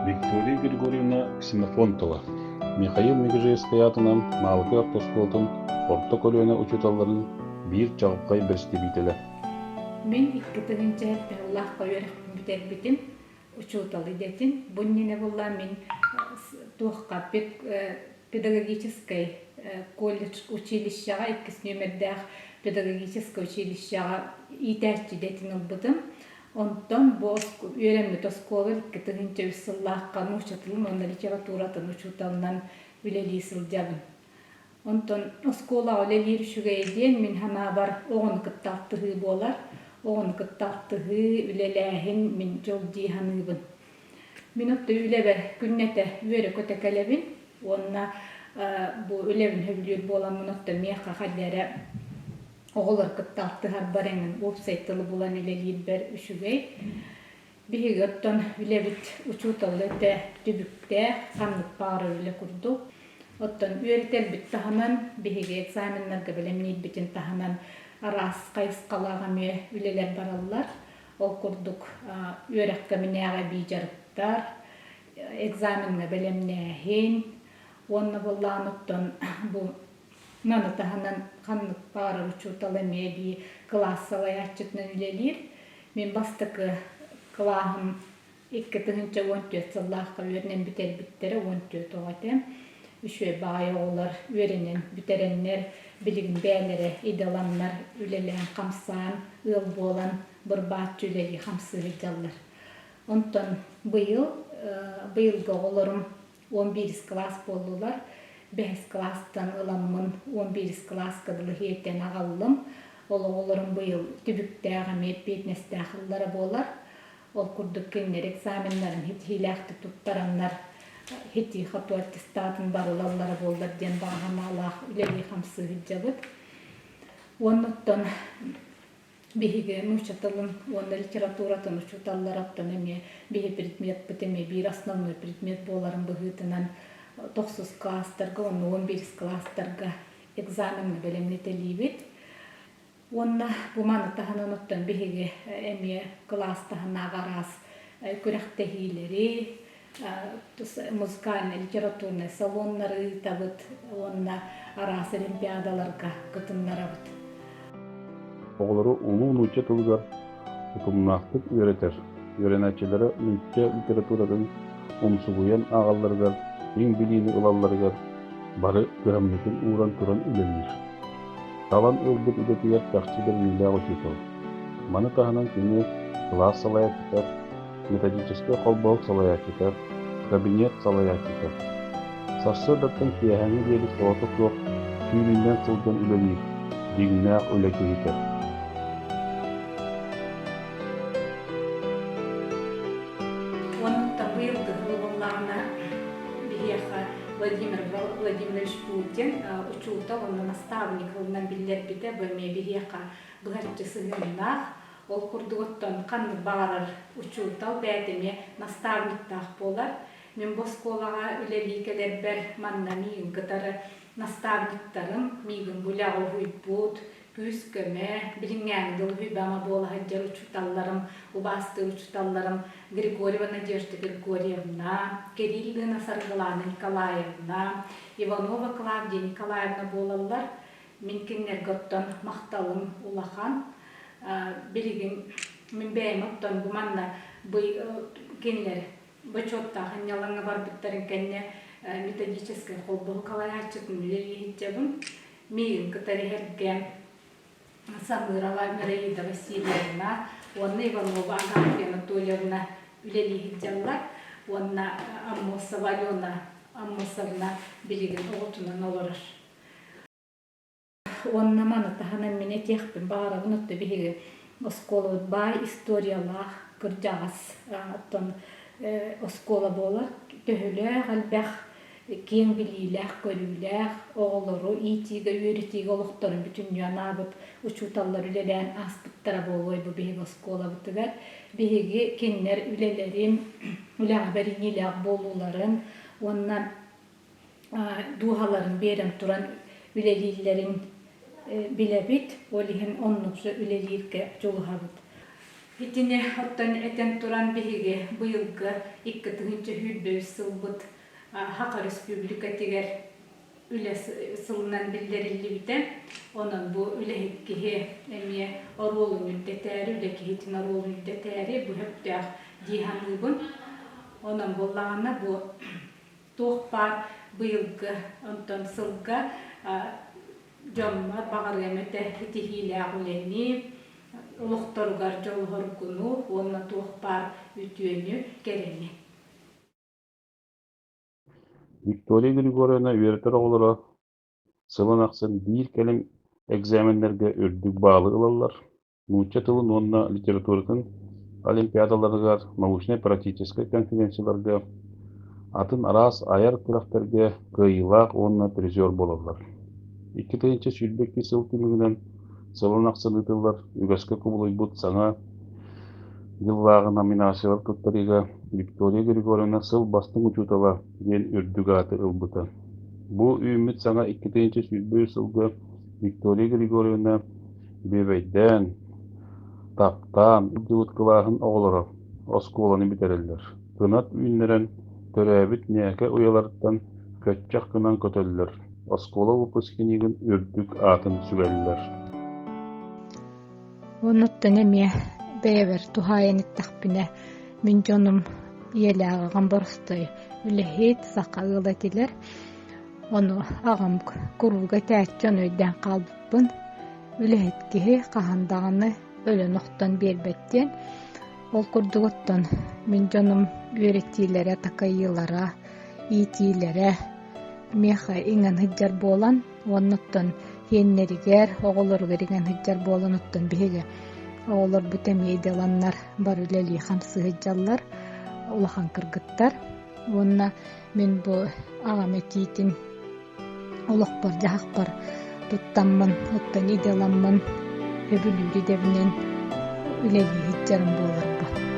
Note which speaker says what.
Speaker 1: Виктория Григорьевна Ксенофонтова, Михаил Мегежевская атынан Малкы автосколтун орто көрөөнө учуталларын бир жагыккай берстебителе.
Speaker 2: Мен иккетинче Аллах койрак битербитим учутал идетин. Буннине булла мен туохка педагогической колледж училищага иккис номердах педагогическое училищага итärчи детин олбутум. Онтон боску үйренме тосколы иккетинче үссыллаакка нучатылын онда литературатын учуталынан үлелисилжабын. Онтон оскола олелир шугейден мен хана бар оғын кыттартыгы болар. Оғын кыттартыгы үлеләһин мен жолди ханыбын. Минутта үлебе күннете үйрө көтекелебин. Онна бу үлебин хөбүлүр болан минутта мияка хаддере оғылар кыттартыгар бареңин вебсайттылы болан үлелир бер үшүгей. Биһиги оттон үлебит учуталлыте түбүкте саннык баары үле курду. Оттон үйретел бит таханан биһиги экзаменнерге белемнит битин таханан арас кайыскалагами үлелер бараллар. Ол курдук үйрекке минега бижарыктар, экзаменге белемнехин. Онна боллан оттон бу наны таханан каннык баары учуталеме би классалаячытнан үлелир. Мен бастыкы клаһым 2-14 сыллаакка үйренен битер биттери 14 оғатем. Үшөй бай оğullar үйренен бүтереннер билигин бәлері идаламнар үлелен камсан ыл болан бір бат үлели хамсыры жаллар. Онтон быйылгы оğullarım 11 класс болдулар. 5 класстан ыламмын 11 класска дылы хейтен ағаллым. Ол оğullarım быйыл түбүктәгы медбетнесте ақыллары болар. Ол курдук кеннер экзаменнарын хиләхті туттараннар. Хити хату аттестатын барылалары болдар ден бағаналах үлели хамсы хиджабыт. Оннуттон биһиге нучатылын, онда литературатын учуталлараттан эме биһи предмет бітеме бир основной предмет боларын быһытынан 9 класстарга, 11 класстарга экзаменны белемнетелибит. Онна буманы таханануттан биһиге эме класстахана гарас күрәхтехилери, музыкальный, литературный салоннары табыт, онна арас олимпиадаларга кытыннарабыт.
Speaker 1: Оğulları улуу нуча тылгар утумнактык үйрөтер. Үйренәчелери нуча литературадан омсугуян агалларга, эң билими ылалларга бары грамотен уран туран үлелир. Талан өлбүт үдетият тахчы бер милля учутал. Маны таханан кини класс салаячтар, методический колбок салаячтар, кабинет салаячтар. Сарсы даттан кияһәңи дери соотук жок, түйрүндөн сылган үлелир, дигнәк өлекегитер.
Speaker 2: Онтон быйылгы ылбалларына биһиэха Владимир Владимирович Путин учута, онна наставник ылынан биллер бите бөме биһиэха быһарчысыгыннах. Ол курдуготтон канны баарар учутал бәтеме наставниктах болар. Мен босколага үлеликелер бер манна миин кытары наставниктарым миигин булягы хуйбут, күскөме, билиңәңдыл хуйбама бола хаджар учуталларым, убасты учуталларым Григорьева Надежда Григорьевна, Кириллина Саргалана Николаевна, Иванова Клавдия Николаевна болалар. Мен кеннер готтон макталым улахан. Билигин мен бәйм оттон буманна бый кенлер бычотта ханялаңа бар биттәрен кенне методический колбол калаячытын үлелихитчебин миин кытары херге Самырова Мираида Васильевна, онна Иванова Агафья Анатольевна үлелихитчаллар, онна Аммосова Алена Аммосовна билигин оғытынан оларыр. Онна маны таханан мен этехпин баарагын отто биһиги оскола бай историялах кыржагас оттон оскола болар төһөлөөх албах кең билилэх көрүүлэх оголору итиге үйрөтиге олохторун бүтүн дүйанабыт учуталлар үлелээн аспыттара болбой бу биһиги оскола бытыгар биһиги кеннер үлелерин үлээх бериңилээх болууларын онна дуухаларын берен туран үлелилерин билебит, олиһин оннуксу үлелиирке жолуһабыт. Итине оттан этен туран биһиги быйылгы 2000 хүлбөй сылбыт Хака Республика тигер үле сылынан билдерилибите. Онон бу үлехиккиһи эмие оролун үлдетээри, үлекихитин оролун үлдетээри бу хөптөөх диһаныбын. Онон боллағана бу туохпар быйылгы онтон сылга жоммар багаргамете итихилаагулени улухторугар жолхоргуну онна туохпар үтүөнү керени.
Speaker 1: Виктория Григорьевна үйрәтер оғылары сылын ақсын бир келем экзаменлерге үрдүк бағалы ылалар. Нуча тылын онна литературатын олимпиадаларыгар, научно-практический конференцияларга, атын арас аяр кырахтерге кыйылақ онна призер болалар. 2000 сүлбекки сыл күнүгүнөн сылын ақсын ытылар, үгәскә кубулуйбут саңа Йыллағы номинациялар туттарыга Виктория Григорьевна сыл бастың учутала ден үрдүк аты ылбыта. Бу үміт саңа 2000 сүлбөй сылга Виктория Григорьевна бебейден, таптан, үдүлүткылаһын оғылары осколаны битереллер. Кынат үйіннерен төрәбіт нәке уялардан көтчақ кынан көтөллер. Оскола выпускинигин үрдүк атын сүгәллер.
Speaker 2: Онуттан эме бэйвер тухайыныттахпине мин жонум иелааган борстой үлэхит сакагыла тилер. Ону агам куруга тәччон өйден калбыппын. Үлэхиткиһи кахандаганы өлөн охтон бербеттен. Ол курдугуттан мин жонум үөреттиилере, такайылара, иитиилере меха иңен хыджар болан, онуттан хеннеригер, оголоргер иңен хыджар болан оттон биһиге оголор бүтемейделаннар бар үлелихан сыһыджаллар, улахан кыргыттар. Онна мен бу агаметиитин олохпар жахакпар туттаммын, оттон иделаммын, өбүлүүрү дебинен үлели хыджарым боларбы.